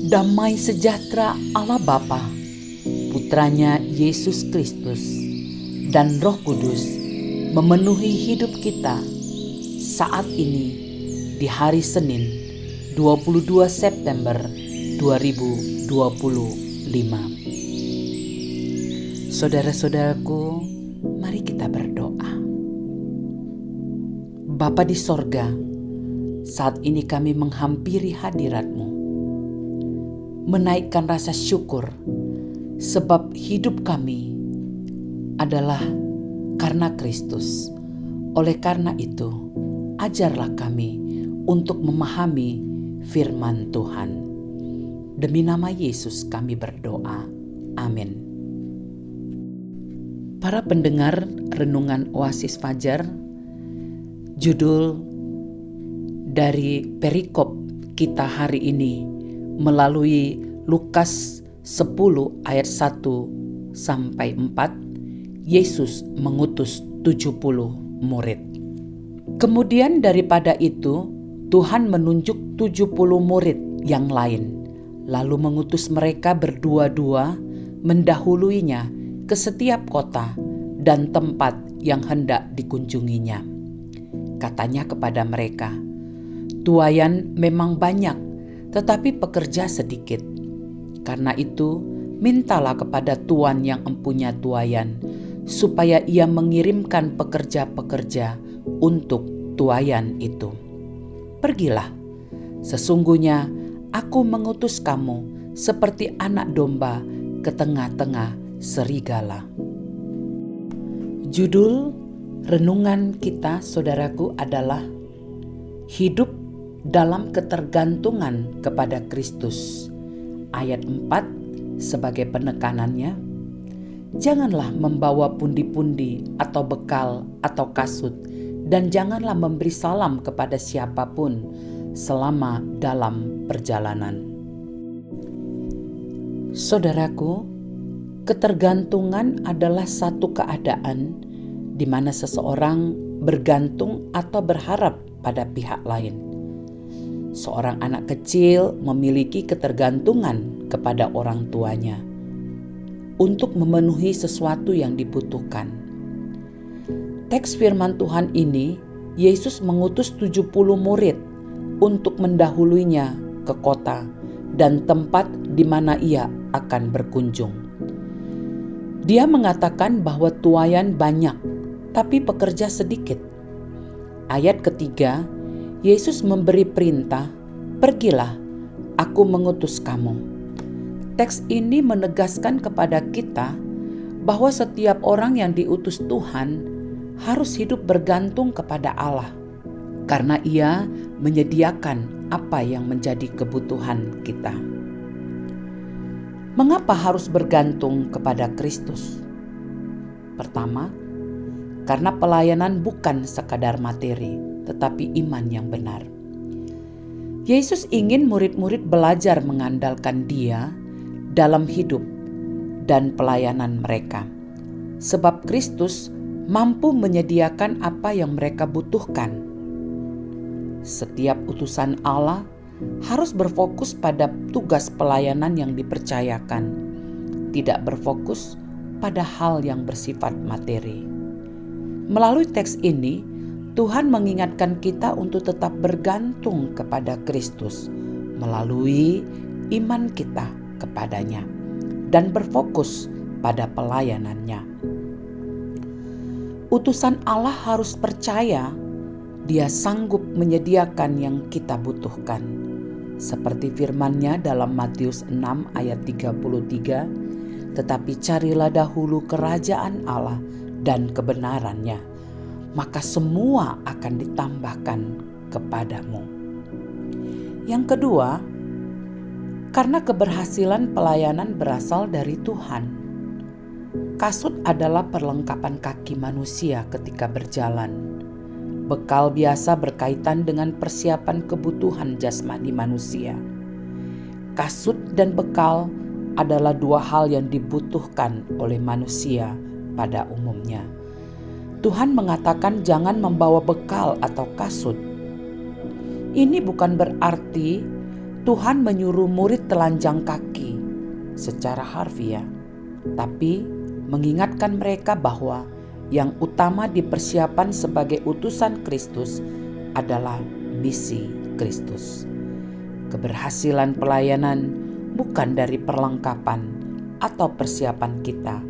Damai sejahtera Allah Bapa, Putranya Yesus Kristus, dan Roh Kudus memenuhi hidup kita saat ini di hari Senin 22 September 2025. Saudara-saudaraku, mari kita berdoa. Bapa di sorga, saat ini kami menghampiri hadirat-Mu, menaikkan rasa syukur sebab hidup kami adalah karena Kristus. Oleh karena itu, ajarlah kami untuk memahami firman Tuhan. Demi nama Yesus kami berdoa. Amin. Para pendengar Renungan Oasis Fajar, judul dari perikop kita hari ini melalui Lukas 10 ayat 1 sampai 4, Yesus mengutus 70 murid. Kemudian daripada itu, Tuhan menunjuk 70 murid yang lain, lalu mengutus mereka berdua-dua mendahuluinya ke setiap kota dan tempat yang hendak dikunjunginya. Katanya kepada mereka, "Tuaian memang banyak, tetapi pekerja sedikit. Karena itu, mintalah kepada Tuan yang empunya tuaian, supaya ia mengirimkan pekerja-pekerja untuk tuaian itu. Pergilah, sesungguhnya aku mengutus kamu seperti anak domba ke tengah-tengah serigala." Judul renungan kita, saudaraku, adalah hidup dalam ketergantungan kepada Kristus. Ayat 4 sebagai penekanannya, "Janganlah membawa pundi-pundi atau bekal atau kasut, dan janganlah memberi salam kepada siapapun selama dalam perjalanan." Saudaraku, ketergantungan adalah satu keadaan di mana seseorang bergantung atau berharap pada pihak lain. Seorang anak kecil memiliki ketergantungan kepada orang tuanya untuk memenuhi sesuatu yang dibutuhkan. Teks firman Tuhan ini, Yesus mengutus 70 murid untuk mendahuluinya ke kota dan tempat di mana ia akan berkunjung. Dia mengatakan bahwa tuaian banyak, tapi pekerja sedikit. Ayat ketiga, Yesus memberi perintah, "Pergilah, aku mengutus kamu." Teks ini menegaskan kepada kita bahwa setiap orang yang diutus Tuhan harus hidup bergantung kepada Allah, karena Ia menyediakan apa yang menjadi kebutuhan kita. Mengapa harus bergantung kepada Kristus? Pertama, karena pelayanan bukan sekadar materi, tetapi iman yang benar. Yesus ingin murid-murid belajar mengandalkan Dia dalam hidup dan pelayanan mereka, sebab Kristus mampu menyediakan apa yang mereka butuhkan. Setiap utusan Allah harus berfokus pada tugas pelayanan yang dipercayakan, tidak berfokus pada hal yang bersifat materi. Melalui teks ini, Tuhan mengingatkan kita untuk tetap bergantung kepada Kristus melalui iman kita kepadanya dan berfokus pada pelayanannya. Utusan Allah harus percaya Dia sanggup menyediakan yang kita butuhkan. Seperti firman-Nya dalam Matius 6 ayat 33, "Tetapi carilah dahulu kerajaan Allah dan kebenaran-Nya, maka semua akan ditambahkan kepadamu." Yang kedua, karena keberhasilan pelayanan berasal dari Tuhan. Kasut adalah perlengkapan kaki manusia ketika berjalan. Bekal biasa berkaitan dengan persiapan kebutuhan jasmani manusia. Kasut dan bekal adalah dua hal yang dibutuhkan oleh manusia pada umumnya. Tuhan mengatakan jangan membawa bekal atau kasut. Ini bukan berarti Tuhan menyuruh murid telanjang kaki secara harfiah, tapi mengingatkan mereka bahwa yang utama dipersiapkan sebagai utusan Kristus adalah misi Kristus. Keberhasilan pelayanan bukan dari perlengkapan atau persiapan kita,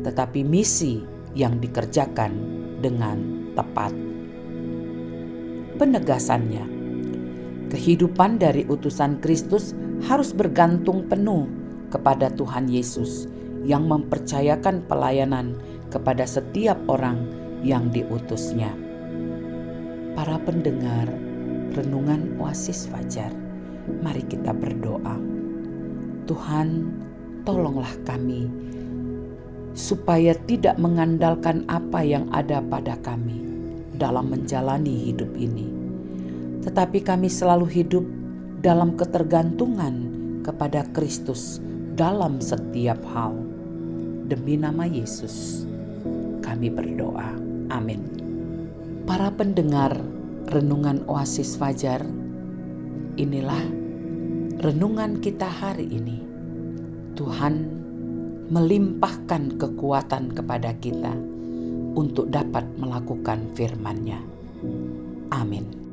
tetapi misi yang dikerjakan dengan tepat. Penegasannya, kehidupan dari utusan Kristus harus bergantung penuh kepada Tuhan Yesus yang mempercayakan pelayanan kepada setiap orang yang diutusnya. Para pendengar Renungan Oasis Fajar, mari kita berdoa. Tuhan, tolonglah kami supaya tidak mengandalkan apa yang ada pada kami dalam menjalani hidup ini, tetapi kami selalu hidup dalam ketergantungan kepada Kristus dalam setiap hal. Demi nama Yesus, kami berdoa. Amin. Para pendengar Renungan Oasis Fajar, inilah renungan kita hari ini. Tuhan melimpahkan kekuatan kepada kita untuk dapat melakukan firman-Nya. Amin.